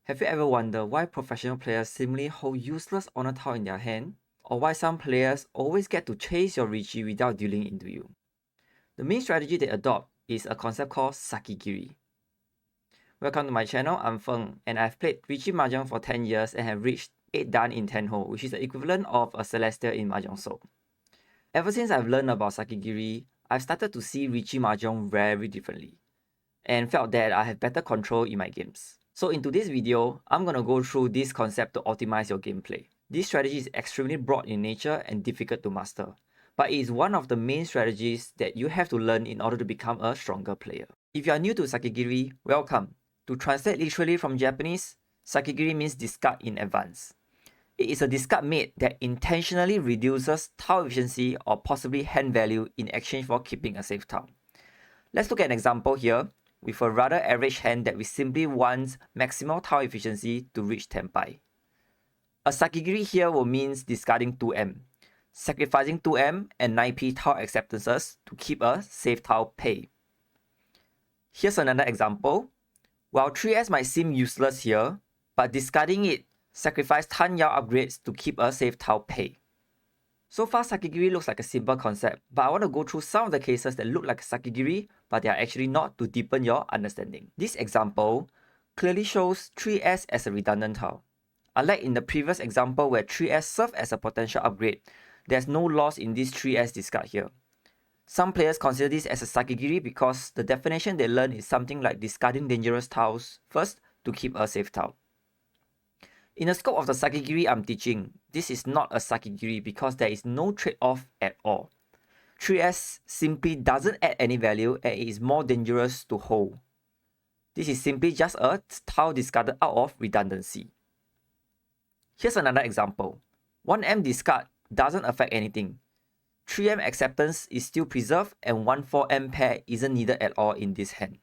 Have you ever wondered why professional players seemingly hold useless honor tile in their hand? Or why some players always get to chase your Riichi without dealing into you? The main strategy they adopt is a concept called Sakigiri. Welcome to my channel, I'm Feng, and I've played Riichi Mahjong for 10 years and have reached 8 Dan in Tenhou, which is the equivalent of a Celestial in Mahjongsoul. Ever since I've learned about Sakigiri, I've started to see Riichi Mahjong very differently, and felt that I have better control in my games. So in today's video, I'm going to go through this concept to optimize your gameplay. This strategy is extremely broad in nature and difficult to master, but it is one of the main strategies that you have to learn in order to become a stronger player. If you are new to Sakigiri, welcome. To translate literally from Japanese, Sakigiri means discard in advance. It is a discard made that intentionally reduces tile efficiency or possibly hand value in exchange for keeping a safe tile. Let's look at an example here with a rather average hand that we simply want maximal tile efficiency to reach Tenpai. A Sakigiri here will mean discarding 2M, sacrificing 2M and 9p tile acceptances to keep a safe tile pay. Here's another example. While 3S might seem useless here, but discarding it sacrifice Tan Yao upgrades to keep a safe tile pay. So far, Sakigiri looks like a simple concept, but I want to go through some of the cases that look like Sakigiri, but they are actually not, to deepen your understanding. This example clearly shows 3S as a redundant tile. Unlike in the previous example where 3S served as a potential upgrade, there's no loss in this 3S discard here. Some players consider this as a Sakigiri because the definition they learn is something like discarding dangerous tiles first to keep a safe tile. In the scope of the Sakigiri I'm teaching, this is not a Sakigiri because there is no trade-off at all. 3S simply doesn't add any value and it is more dangerous to hold. This is simply just a tile discarded out of redundancy. Here's another example. 1M discard doesn't affect anything. 3M acceptance is still preserved and 1-4M pair isn't needed at all in this hand.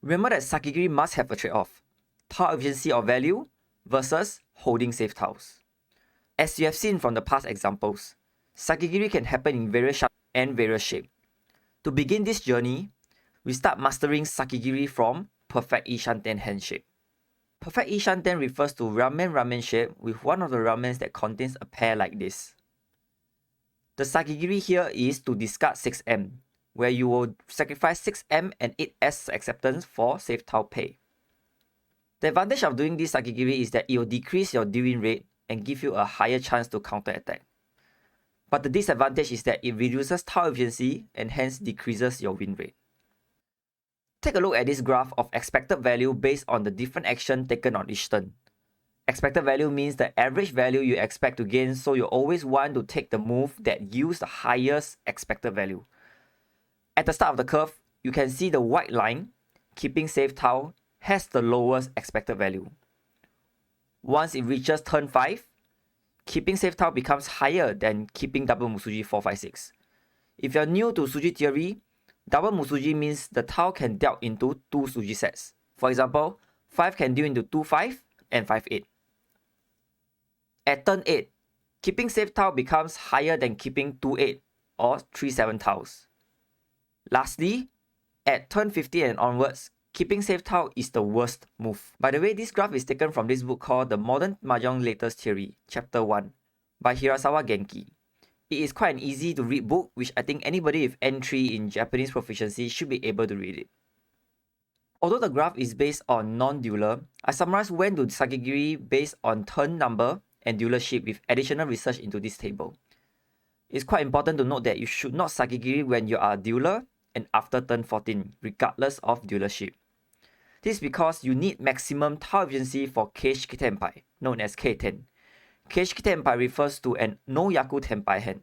Remember that Sakigiri must have a trade-off. Tile efficiency or value versus holding safe tiles. As you have seen from the past examples, Sakigiri can happen in various shapes and various shapes. To begin this journey, we start mastering Sakigiri from Perfect E Shanten hand shape. Perfect E Shanten refers to ramen shape with one of the ramens that contains a pair like this. The Sakigiri here is to discard 6M, where you will sacrifice 6M and 8S acceptance for safe tile pay. The advantage of doing this Sakigiri is that it will decrease your deal-win rate and give you a higher chance to counter-attack. But the disadvantage is that it reduces tile efficiency and hence decreases your win rate. Take a look at this graph of expected value based on the different action taken on each turn. Expected value means the average value you expect to gain, so you always want to take the move that yields the highest expected value. At the start of the curve, you can see the white line, keeping safe tile, has the lowest expected value. Once it reaches turn 5, keeping safe tile becomes higher than keeping double Musuji 456. If you're new to Suji theory, double Musuji means the tile can dealt into 2 Suji sets. For example, 5 can deal into 2-5 and 5-8. At turn 8, keeping safe tile becomes higher than keeping 2-8 or 3-7 tiles. Lastly, at turn 15 and onwards, keeping safe tile is the worst move. By the way, this graph is taken from this book called The Modern Mahjong Latest Theory, Chapter 1, by Hirasawa Genki. It is quite an easy to read book, which I think anybody with N3 in Japanese proficiency should be able to read it. Although the graph is based on non-dueler, I summarized when to Sakigiri based on turn number and duelership with additional research into this table. It's quite important to note that you should not Sakigiri when you are a dueler and after turn 14, regardless of duelership. This is because you need maximum tile efficiency for Keishiki Tenpai, known as K10. Keishiki Tenpai refers to an no Yaku Tenpai hand.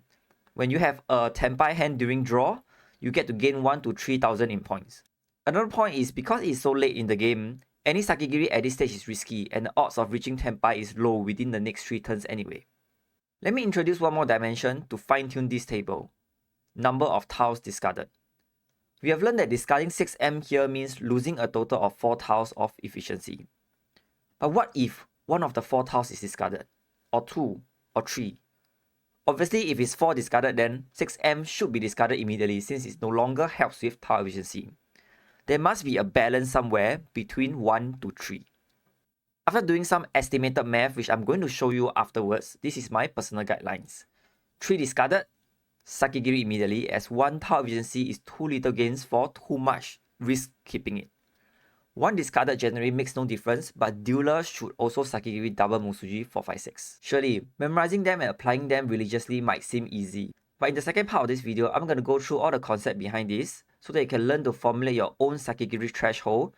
When you have a Tenpai hand during draw, you get to gain 1 to 3,000 in points. Another point is because it is so late in the game, any Sakigiri at this stage is risky and the odds of reaching Tenpai is low within the next 3 turns anyway. Let me introduce one more dimension to fine-tune this table. Number of tiles discarded. We have learned that discarding 6M here means losing a total of 4 tiles of efficiency. But what if one of the 4 tiles is discarded? Or 2? Or 3? Obviously, if it's 4 discarded, then 6M should be discarded immediately since it no longer helps with tile efficiency. There must be a balance somewhere between 1 to 3. After doing some estimated math, which I'm going to show you afterwards, this is my personal guidelines. 3 discarded, Sakigiri immediately, as 1 tile efficiency is too little gains for too much risk keeping it. 1 discarded generally makes no difference, but dealer should also Sakigiri double Musuji 456. Surely, memorizing them and applying them religiously might seem easy, but in the second part of this video, I'm going to go through all the concept behind this, so that you can learn to formulate your own Sakigiri threshold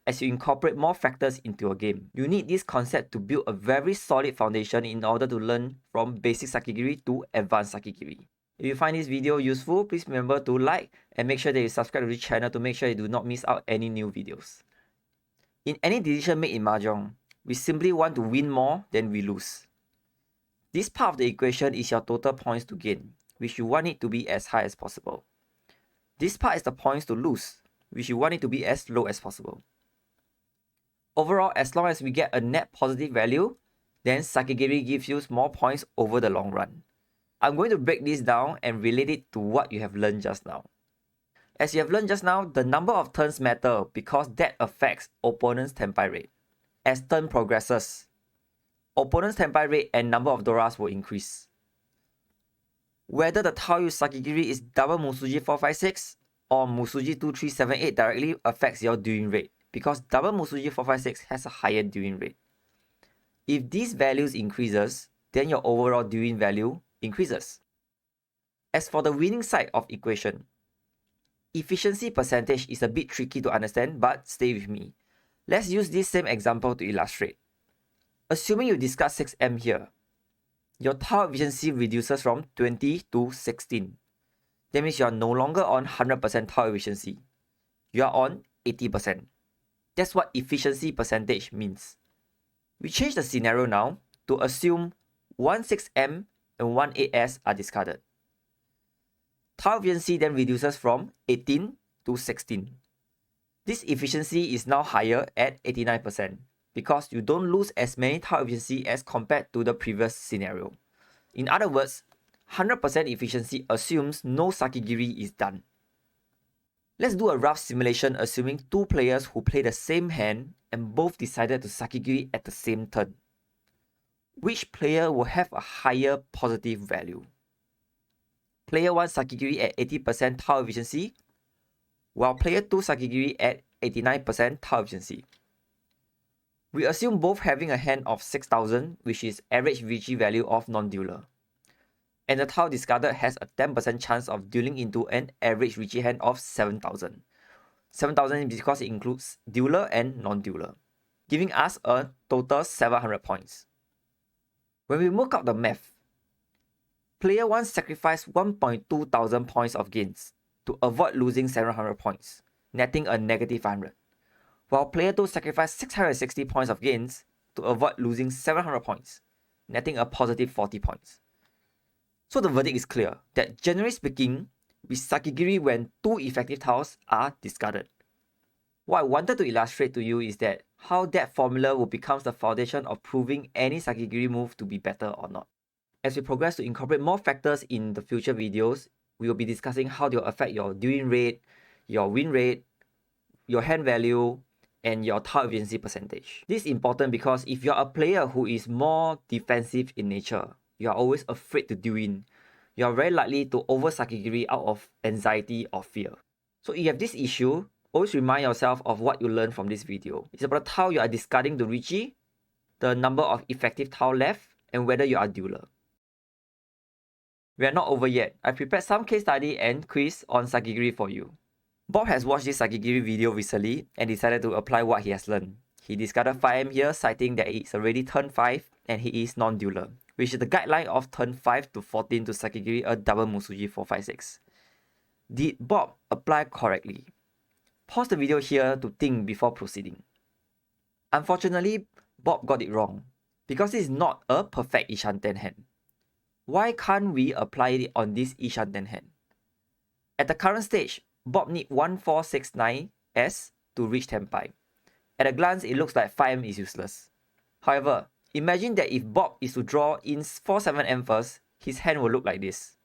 as you incorporate more factors into your game. You need this concept to build a very solid foundation in order to learn from basic Sakigiri to advanced Sakigiri. If you find this video useful, please remember to like and make sure that you subscribe to this channel to make sure you do not miss out any new videos. In any decision made in Mahjong, we simply want to win more than we lose. This part of the equation is your total points to gain, which you want it to be as high as possible. This part is the points to lose, which you want it to be as low as possible. Overall, as long as we get a net positive value, then Sakigiri gives you more points over the long run. I'm going to break this down and relate it to what you have learned just now. As you have learned just now, the number of turns matter because that affects opponent's Tenpai rate. As turn progresses, opponent's Tenpai rate and number of Doras will increase. Whether the tile you Sakigiri is double Musuji 456 or Musuji 2378 directly affects your dueling rate, because double Musuji 456 has a higher dueling rate. If these values increases, then your overall dueling value increases. As for the winning side of equation, efficiency percentage is a bit tricky to understand, but stay with me. Let's use this same example to illustrate. Assuming you discard 6M here, your tile efficiency reduces from 20 to 16. That means you are no longer on 100% tile efficiency. You are on 80%. That's what efficiency percentage means. We change the scenario now to assume 1 6M and 1 8S are discarded. Tile efficiency then reduces from 18 to 16. This efficiency is now higher at 89% because you don't lose as many tile efficiency as compared to the previous scenario. In other words, 100% efficiency assumes no Sakigiri is done. Let's do a rough simulation assuming 2 players who play the same hand and both decided to Sakigiri at the same turn. Which player will have a higher positive value? Player 1 Sakigiri at 80% tile efficiency, while player 2 Sakigiri at 89% tile efficiency. We assume both having a hand of 6000, which is average Riichi value of non-dealer. And the tile discarded has a 10% chance of dealing into an average Riichi hand of 7000. 7000 is because it includes dealer and non-dealer, giving us a total 700 points. When we work out the math, player 1 sacrificed 1.2 thousand points of gains to avoid losing 700 points, netting a negative 500. While player 2 sacrificed 660 points of gains to avoid losing 700 points, netting a positive 40 points. So the verdict is clear that generally speaking, we Sakigiri when 2 effective tiles are discarded. What I wanted to illustrate to you is that how that formula will become the foundation of proving any Sakigiri move to be better or not. As we progress to incorporate more factors in the future videos, we will be discussing how they will affect your dueling rate, your win rate, your hand value, and your tile efficiency percentage. This is important because if you are a player who is more defensive in nature, you are always afraid to deal in, you are very likely to over Sakigiri out of anxiety or fear. So if you have this issue, always remind yourself of what you learned from this video. It's about the tile you are discarding to Riichi, the number of effective tile left, and whether you are dealer. We are not over yet. I prepared some case study and quiz on Sakigiri for you. Bob has watched this Sakigiri video recently and decided to apply what he has learned. He discarded 5M here, citing that it's already turn 5 and he is non-dealer, which is the guideline of turn 5 to 14 to Sakigiri a double Musuji 456. Did Bob apply correctly? Pause the video here to think before proceeding. Unfortunately, Bob got it wrong, because it is not a perfect Shanten hand. Why can't we apply it on this Shanten hand? At the current stage, Bob needs 1469S to reach Tenpai. At a glance, it looks like 5M is useless. However, imagine that if Bob is to draw in 47M first, his hand will look like this.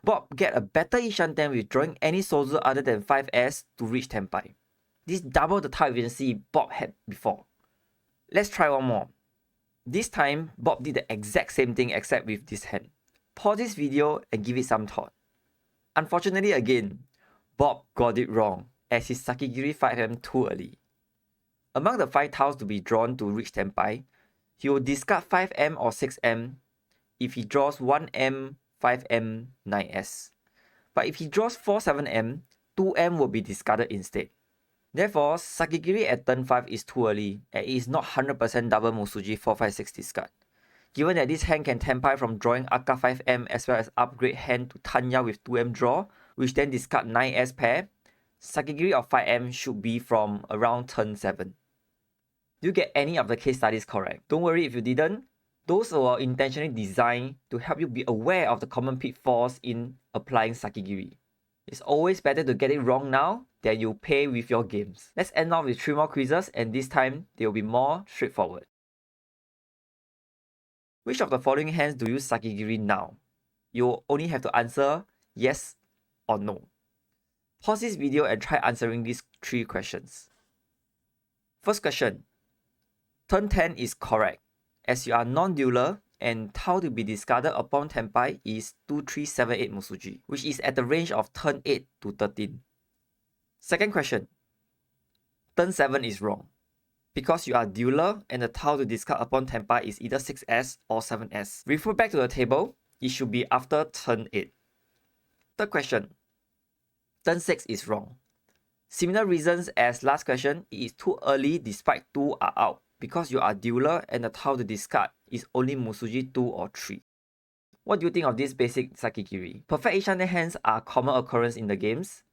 Bob get a better Shanten with drawing any Sozu other than 5S to reach Tenpai. This double the tile efficiency Bob had before. Let's try one more. This time, Bob did the exact same thing except with this hand. Pause this video and give it some thought. Unfortunately again, Bob got it wrong as he Sakigiri 5M too early. Among the 5 tiles to be drawn to reach Tenpai, he will discard 5M or 6M if he draws 1M, 5M, 9S. But if he draws 4, 7M, 2M will be discarded instead. Therefore, Sakigiri at turn 5 is too early and it is not 100% double Musuji 4, 5, 6 discard. Given that this hand can Tenpai from drawing Aka 5M as well as upgrade hand to Tanya with 2M draw, which then discard 9S pair, Sakigiri of 5M should be from around turn 7. Do you get any of the case studies correct? Don't worry if you didn't. Those were intentionally designed to help you be aware of the common pitfalls in applying Sakigiri. It's always better to get it wrong now than you pay with your games. Let's end off with 3 more quizzes, and this time they will be more straightforward. Which of the following hands do you Sakigiri now? You only have to answer yes or no. Pause this video and try answering these 3 questions. First question. Turn 10 is correct, as you are non-dueler and tile to be discarded upon Tenpai is 2, 3, 7, 8 Musuji, which is at the range of turn 8 to 13. Second question. Turn 7 is wrong, because you are dueler and the tile to discard upon Tenpai is either 6S or 7S. Refer back to the table, it should be after turn 8. Third question. Turn 6 is wrong. Similar reasons as last question, it is too early despite 2 are out, because you are dueler and the tile to discard is only Musuji 2 or 3. What do you think of this basic Sakigiri? Perfect Shanten hands are a common occurrence in the games,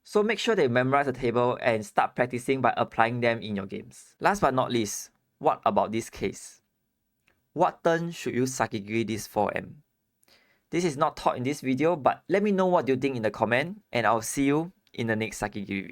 so make sure that you memorize the table and start practicing by applying them in your games. Last but not least, what about this case? What turn should you Sakigiri this 4M? This is not taught in this video, but let me know what you think in the comment, and I'll see you in the next Sakigiri video.